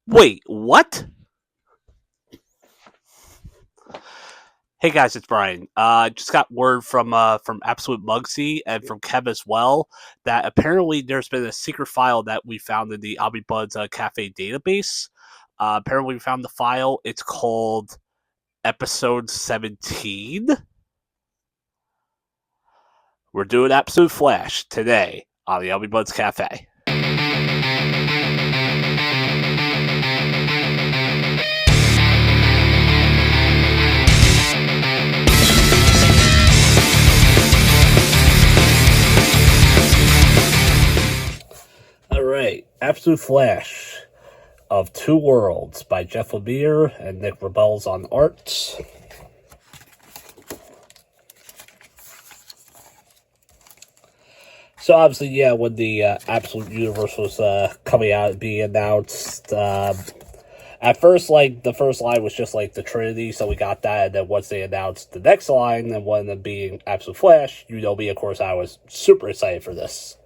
Wait, what? Hey guys, it's Brian. Just got word from Absolute Mugsy and from Kev as well that apparently there's been a secret file that we found in the Buds Cafe database. Apparently, we found the file. It's called Episode 17. We're doing Absolute Flash today on the Buds Cafe. All right, Absolute Flash of Two Worlds by Jeff Lemire and Nick Rebels on art. So obviously, yeah, when the Absolute Universe was coming out and being announced, at first, like, the first line was just, like, the Trinity, so we got that, and then once they announced the next line, and one of them being Absolute Flash, you know me, of course, I was super excited for this.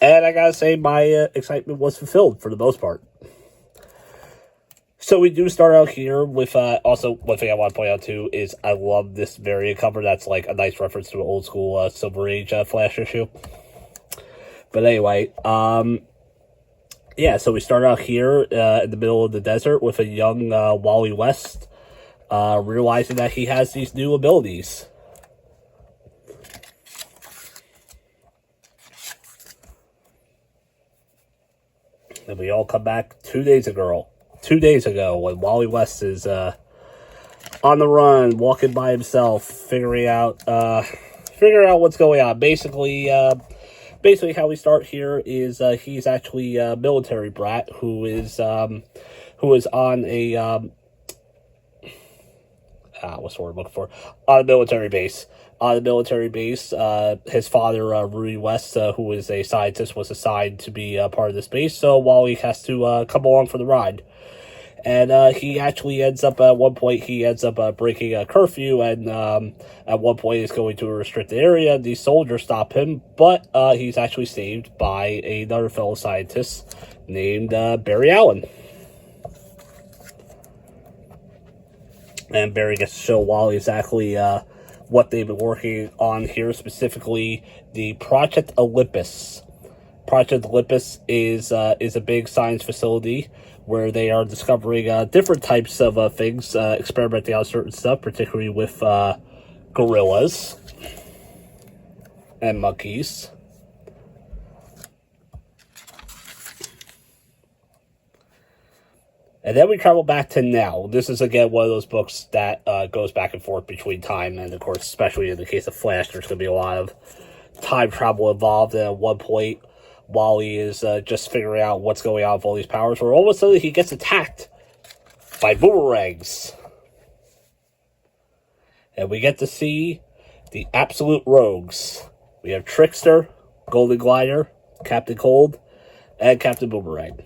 And I gotta say, my excitement was fulfilled for the most part. So we do start out here with, also, one thing I want to point out, too, is I love this variant cover. That's, like, a nice reference to an old school Silver Age Flash issue. But anyway, yeah, so we start out here in the middle of the desert with a young Wally West realizing that he has these new abilities. And we all come back 2 days ago. 2 days ago, when Wally West is on the run, walking by himself, figuring out what's going on. Basically, how we start here is he's actually a military brat who is on a what's the word I'm looking for? On a military base. On the military base, his father, Wally West, who is a scientist, was assigned to be part of this base, so Wally has to come along for the ride. And he actually ends up, at one point, breaking a curfew, and at one point he's going to a restricted area. These soldiers stop him, but he's actually saved by another fellow scientist named Barry Allen. And Barry gets to show Wally exactly what they've been working on here, specifically the Project Olympus. Project Olympus is a big science facility where they are discovering different types of things, experimenting on certain stuff, particularly with gorillas and monkeys. And then we travel back to now. This is, again, one of those books that goes back and forth between time, and, of course, especially in the case of Flash, there's going to be a lot of time travel involved. And at one point, Wally is just figuring out what's going on with all these powers, where all of a sudden he gets attacked by boomerangs. And we get to see the absolute rogues. We have Trickster, Golden Glider, Captain Cold, and Captain Boomerang.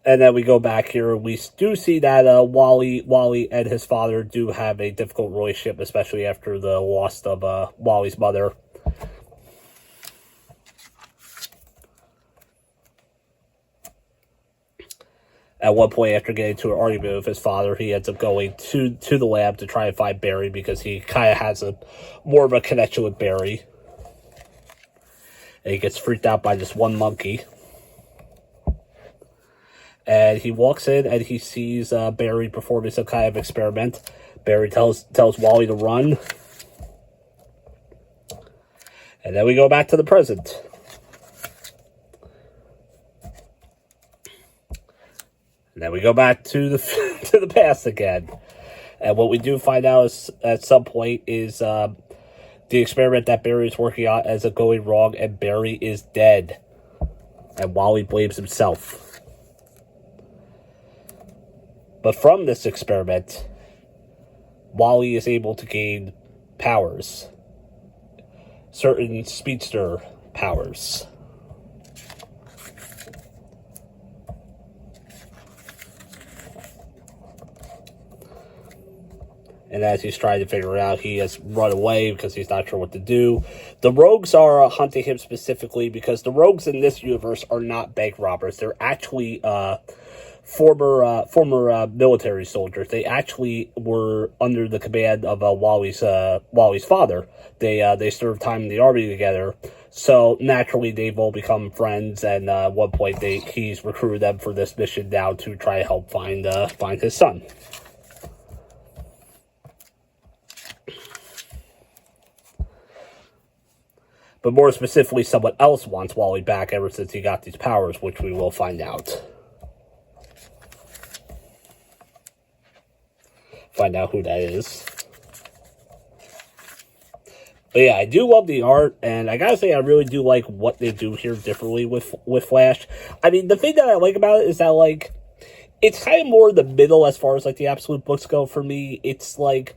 And then we go back here, we do see that Wally and his father do have a difficult relationship, especially after the loss of Wally's mother. At one point, after getting into an argument with his father, he ends up going to the lab to try and find Barry, because he kind of has more of a connection with Barry. And he gets freaked out by this one monkey. And he walks in and he sees Barry performing some kind of experiment. Barry tells Wally to run. And then we go back to the present. And then we go back to the past again. And what we do find out is, at some point, is the experiment that Barry is working on ends up going wrong, and Barry is dead. And Wally blames himself. But from this experiment, Wally is able to gain powers. Certain speedster powers. And as he's trying to figure it out, he has run away because he's not sure what to do. The rogues are hunting him specifically because the rogues in this universe are not bank robbers. They're actually former military soldiers. They actually were under the command of Wally's father. They served time in the army together. So naturally, they've all become friends. And at one point, he's recruited them for this mission now to try to help find his son. But more specifically, someone else wants Wally back ever since he got these powers, which we will find out. Find out who that is. But yeah, I do love the art, and I gotta say, I really do like what they do here differently with Flash. I mean, the thing that I like about it is that, like, it's kind of more in the middle as far as, like, the absolute books go for me. It's, like,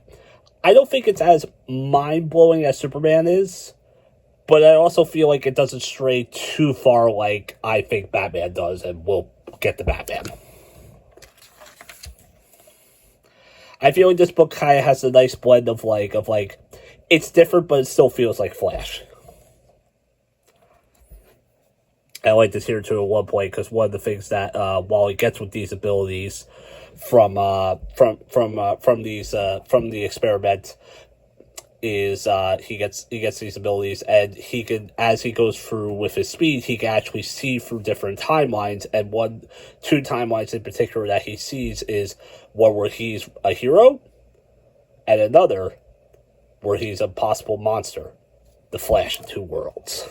I don't think it's as mind-blowing as Superman is, but I also feel like it doesn't stray too far like I think Batman does, and we'll get to Batman. I feel like this book kind of has a nice blend of it's different, but it still feels like Flash. I like this here too at one point because one of the things that Wally gets with these abilities from the experiment is he gets these abilities, and he can, as he goes through with his speed, he can actually see through different timelines, and two timelines in particular that he sees is one where he's a hero, and another where he's a possible monster. The Flash in two worlds.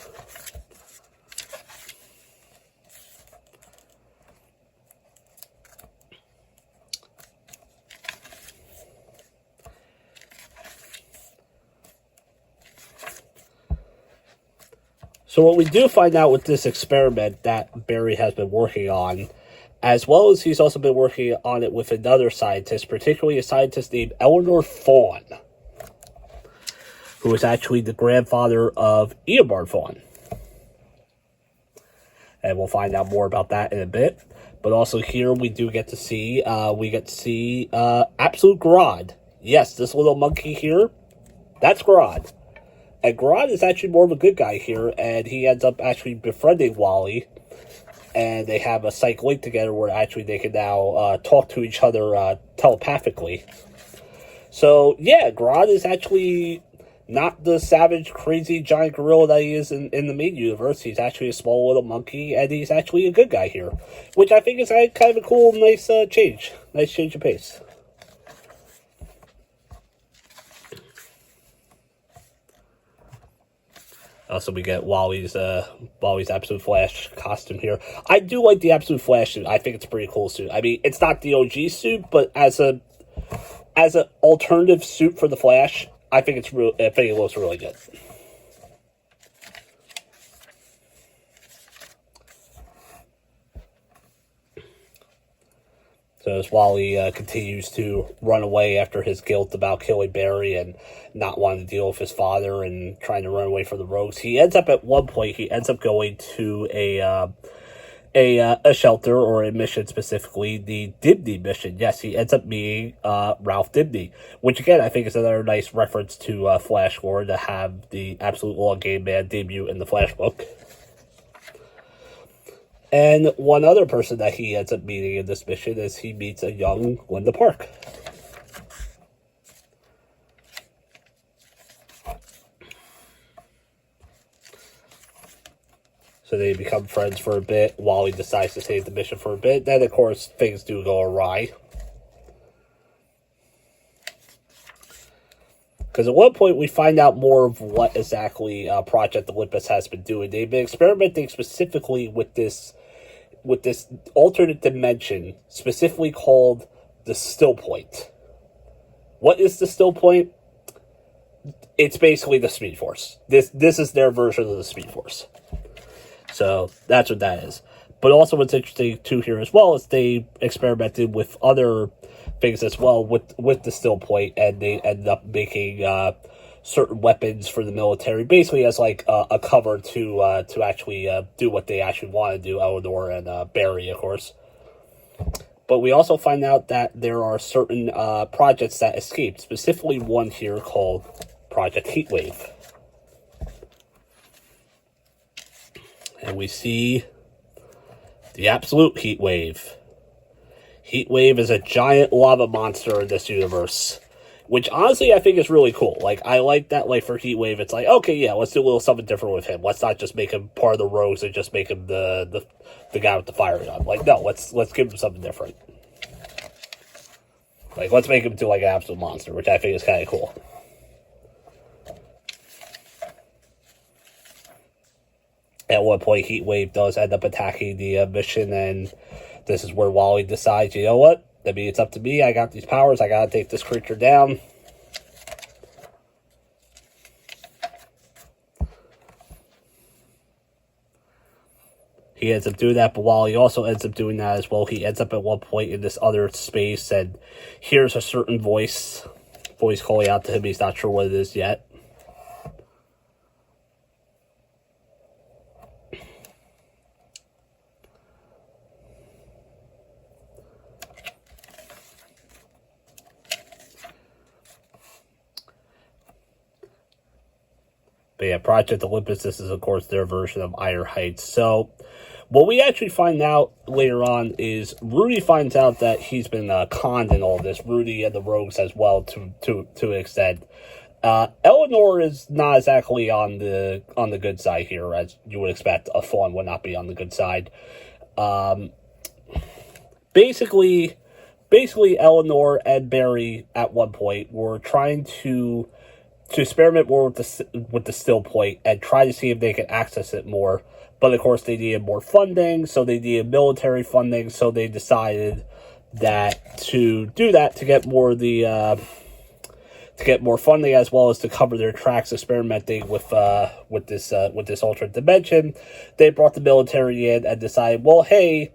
So what we do find out with this experiment that Barry has been working on, as well as he's also been working on it with another scientist, particularly a scientist named Eleanor Fawn, who is actually the grandfather of Eobard Fawn. And we'll find out more about that in a bit. But also here we do get to see, Absolute Grodd. Yes, this little monkey here, that's Grodd. And Grodd is actually more of a good guy here, and he ends up actually befriending Wally, and they have a psych link together where actually they can now talk to each other telepathically. So, yeah, Grodd is actually not the savage, crazy, giant gorilla that he is in the main universe. He's actually a small little monkey, and he's actually a good guy here, which I think is kind of a cool, nice change. Nice change of pace. Also, we get Wally's Absolute Flash costume here. I do like the Absolute Flash suit. I think it's a pretty cool suit. I mean, it's not the OG suit, but as an alternative suit for the Flash, I think it looks really good. So as Wally continues to run away after his guilt about killing Barry and not wanting to deal with his father and trying to run away from the rogues, he ends up at one point, going to a shelter, or a mission specifically, the Deepening mission. Yes, he ends up meeting Ralph Deepening, which again I think is another nice reference to Flash lore to have the Absolute Law Game Man debut in the Flash book. And one other person that he ends up meeting in this mission is he meets a young Linda Park. So they become friends for a bit. Wally decides to save the mission for a bit. Then, of course, things do go awry. Because at one point, we find out more of what exactly Project Olympus has been doing. They've been experimenting specifically with this alternate dimension, specifically called the Still Point. What is the Still Point? It's basically the Speed Force. This is their version of the Speed Force. So that's what that is. But also what's interesting too here as well is they experimented with other things as well with the Still Point, and they ended up making certain weapons for the military, basically as like a cover to actually do what they actually want to do, Eleanor and Barry, of course. But we also find out that there are certain projects that escaped, specifically one here called Project Heatwave. And we see the absolute Heatwave. Heatwave is a giant lava monster in this universe, which honestly I think is really cool. Like, I like that, like, for Heatwave, it's like, okay, yeah, let's do a little something different with him. Let's not just make him part of the rogues and just make him the guy with the fire gun. Like, no, let's give him something different. Like, let's make him into, like, an absolute monster, which I think is kind of cool. At one point, Heatwave does end up attacking the mission, and this is where Wally decides, you know what? I mean, it's up to me. I got these powers. I gotta take this creature down. He ends up doing that, but Wally also ends up doing that as well. He ends up at one point in this other space, and hears a certain voice calling out to him. He's not sure what it is yet. But yeah, Project Olympus, this is, of course, their version of Iron Heights. So, what we actually find out later on is Rudy finds out that he's been conned in all this. Rudy and the rogues as well, to an extent. Eleanor is not exactly on the good side here, as you would expect. A fawn would not be on the good side. Basically, Eleanor and Barry at one point were trying to experiment more with the still point and try to see if they could access it more. But of course, they needed more funding, so they needed military funding. So they decided that to do that, to get more to get more funding, as well as to cover their tracks experimenting with this alternate dimension, they brought the military in and decided, well, hey,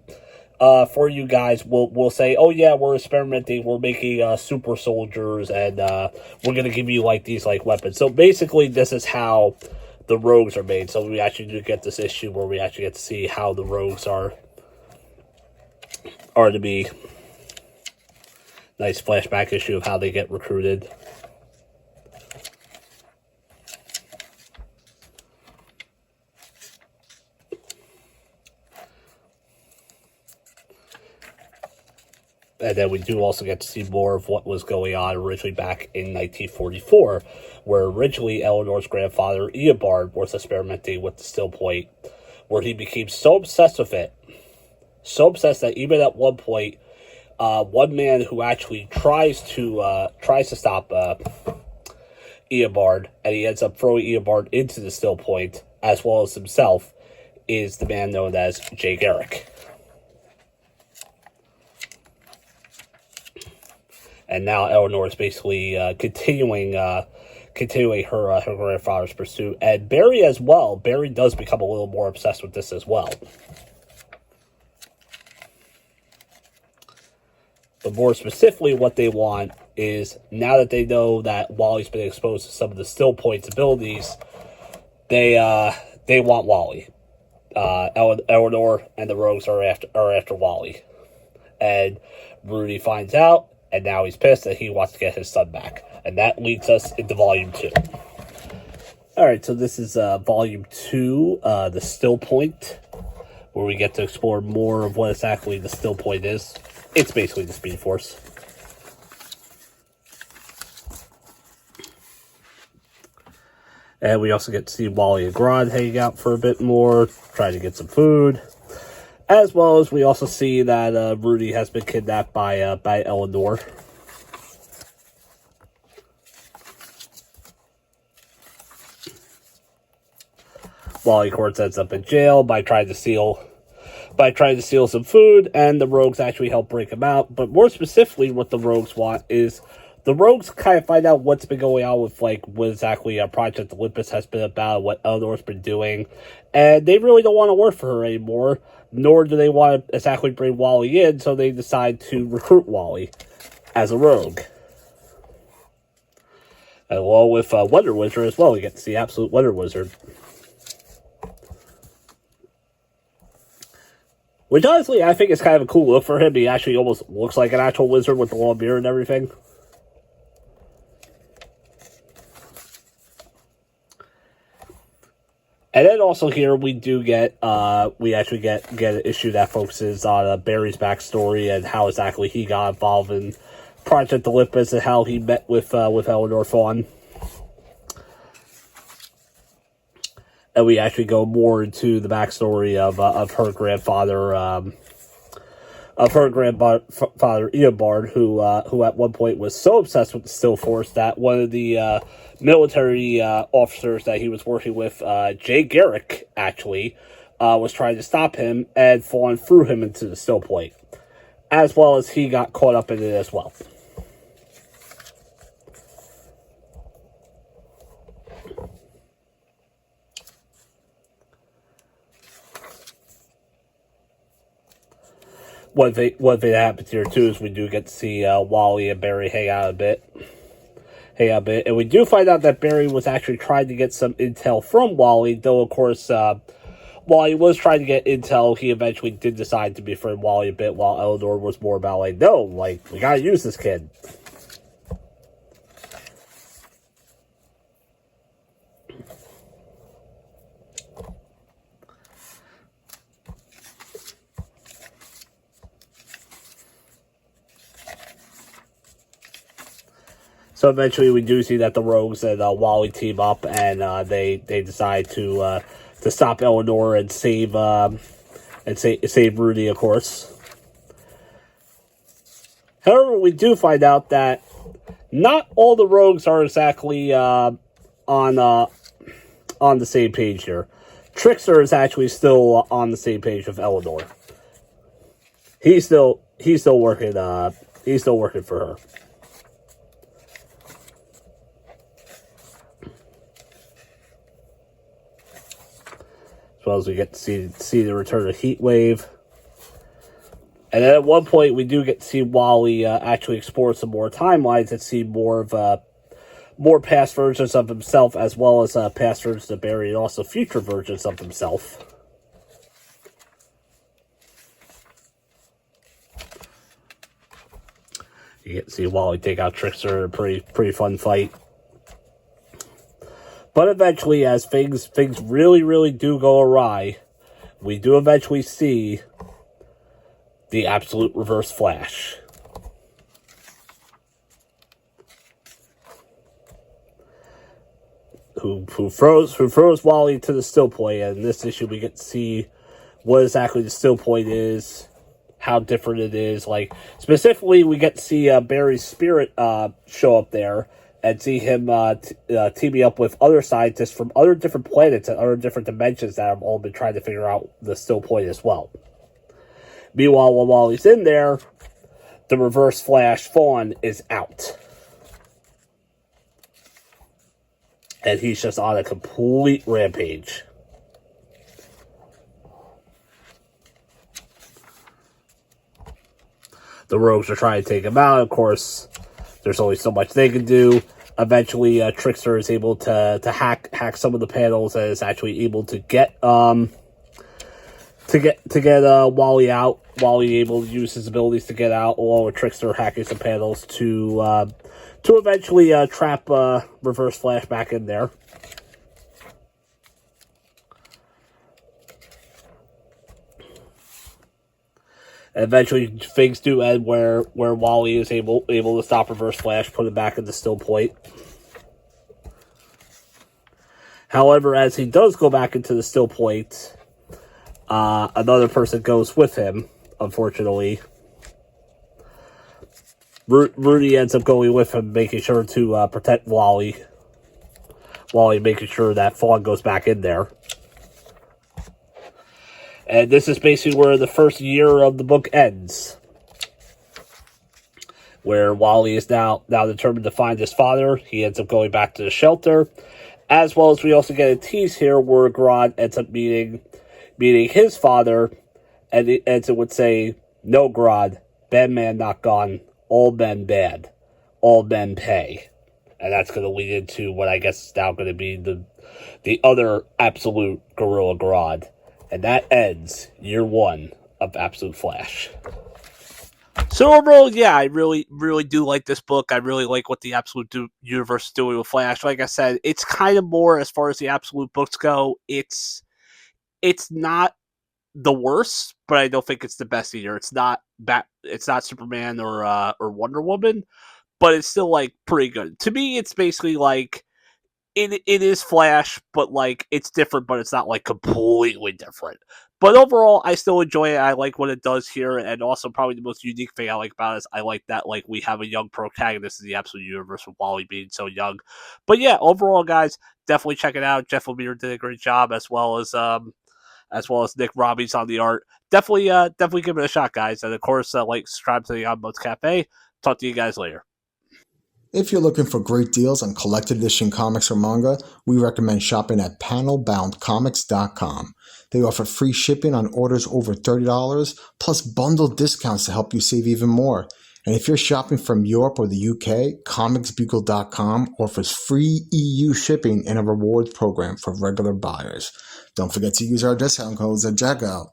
for you guys, we'll say, oh yeah, we're experimenting, we're making super soldiers, and we're gonna give you like these like weapons. So basically, this is how the rogues are made. So we actually do get this issue where we actually get to see how the rogues are to be. Nice flashback issue of how they get recruited. And then we do also get to see more of what was going on originally back in 1944, where originally Eleanor's grandfather, Eobard, was experimenting with the still point, where he became so obsessed with it, so obsessed that even at one point, one man who actually tries to stop Eobard, and he ends up throwing Eobard into the still point, as well as himself, is the man known as Jay Garrick. And now Eleanor is basically continuing her grandfather's pursuit. And Barry as well. Barry does become a little more obsessed with this as well. But more specifically, what they want is, now that they know that Wally's been exposed to some of the still points abilities, they want Wally. Eleanor and the rogues are after Wally. And Rudy finds out. And now he's pissed that he wants to get his son back. And that leads us into Volume 2. Alright, so this is Volume 2, the Still Point, where we get to explore more of what exactly the Still Point is. It's basically the Speed Force. And we also get to see Wally and Grodd hanging out for a bit more, trying to get some food. As well as we also see that Rudy has been kidnapped by Eleanor. Wally, of course, ends up in jail by trying to steal some food, and the rogues actually help break him out. But more specifically, what the rogues want is, the rogues kind of find out what's been going on with, like, what exactly Project Olympus has been about, what Eleanor's been doing, and they really don't want to work for her anymore, nor do they want to exactly bring Wally in, so they decide to recruit Wally as a rogue. And along with Wonder Wizard as well, we get to see Absolute Wonder Wizard. Which honestly, I think is kind of a cool look for him. He actually almost looks like an actual wizard with the long beard and everything. And then also here we do get, we actually get an issue that focuses on Barry's backstory and how exactly he got involved in Project Olympus and how he met with Eleanor Fawn. And we actually go more into the backstory of her grandfather, Eobard, who at one point was so obsessed with the Still Force that one of the military officers that he was working with, Jay Garrick, actually, was trying to stop him, and Fawn threw him into the Still Point, as well as he got caught up in it as well. One thing that happens here too is we do get to see Wally and Barry hang out a bit, and we do find out that Barry was actually trying to get some intel from Wally, though of course while he was trying to get intel, he eventually did decide to befriend Wally a bit, while Eleanor was more about like, no, like, we gotta use this kid. So eventually, we do see that the Rogues and Wally team up, and they decide to stop Eleanor and save Rudy, of course. However, we do find out that not all the Rogues are exactly on the same page here. Trickster is actually still on the same page with Eleanor. He's still working. He's still working for her. As well as we get to see the return of Heatwave. And then at one point, we do get to see Wally actually explore some more timelines and see more past versions of himself, as well as past versions of Barry, and also future versions of himself. You get to see Wally take out Trickster in a pretty fun fight. But eventually, as things really, really do go awry, we do eventually see the absolute Reverse Flash. Who throws Wally to the Still Point, and in this issue we get to see what exactly the Still Point is, how different it is. Like, specifically, we get to see Barry's spirit show up there, and see him teaming up with other scientists from other different planets and other different dimensions that have all been trying to figure out the Still Point as well. Meanwhile, while Wally's in there, the Reverse Flash Fawn is out. And he's just on a complete rampage. The Rogues are trying to take him out. Of course, there's only so much they can do. Eventually, Trickster is able to hack some of the panels and is actually able to get Wally out. Wally able to use his abilities to get out, along with Trickster hacking some panels to eventually trap Reverse Flash back in there. And eventually, things do end where Wally is able to stop Reverse Flash, put him back in the Still Point. However, as he does go back into the Still Point, another person goes with him, unfortunately. Rudy ends up going with him, making sure to protect Wally. Wally making sure that Fawn goes back in there. And this is basically where the first year of the book ends. Where Wally is now determined to find his father. He ends up going back to the shelter. As well as we also get a tease here where Grodd ends up meeting his father. And it would say, "No, Grodd, bad man not gone. All men bad. All men pay." And that's going to lead into what I guess is now going to be the other absolute Gorilla Grodd. And that ends year 1 of Absolute Flash. So overall, yeah, I really, really do like this book. I really like what the Absolute Universe is doing with Flash. Like I said, it's kind of more, as far as the Absolute books go, it's not the worst, but I don't think it's the best either. It's not Superman or Wonder Woman, but it's still like pretty good. To me, it's basically like it is Flash, but like it's different, but it's not like completely different. But overall, I still enjoy it. I like what it does here, and also probably the most unique thing I like about it is I like that like we have a young protagonist in the Absolute Universe with Wally being so young. But yeah, overall, guys, definitely check it out. Jeff Lemire did a great job, as well as Nick Robbins on the art. Definitely give it a shot, guys. And of course, like, subscribe to the Ombuds Cafe. Talk to you guys later. If you're looking for great deals on collected edition comics or manga, we recommend shopping at panelboundcomics.com. They offer free shipping on orders over $30, plus bundled discounts to help you save even more. And if you're shopping from Europe or the UK, comicsbugle.com offers free EU shipping and a rewards program for regular buyers. Don't forget to use our discount codes at checkout.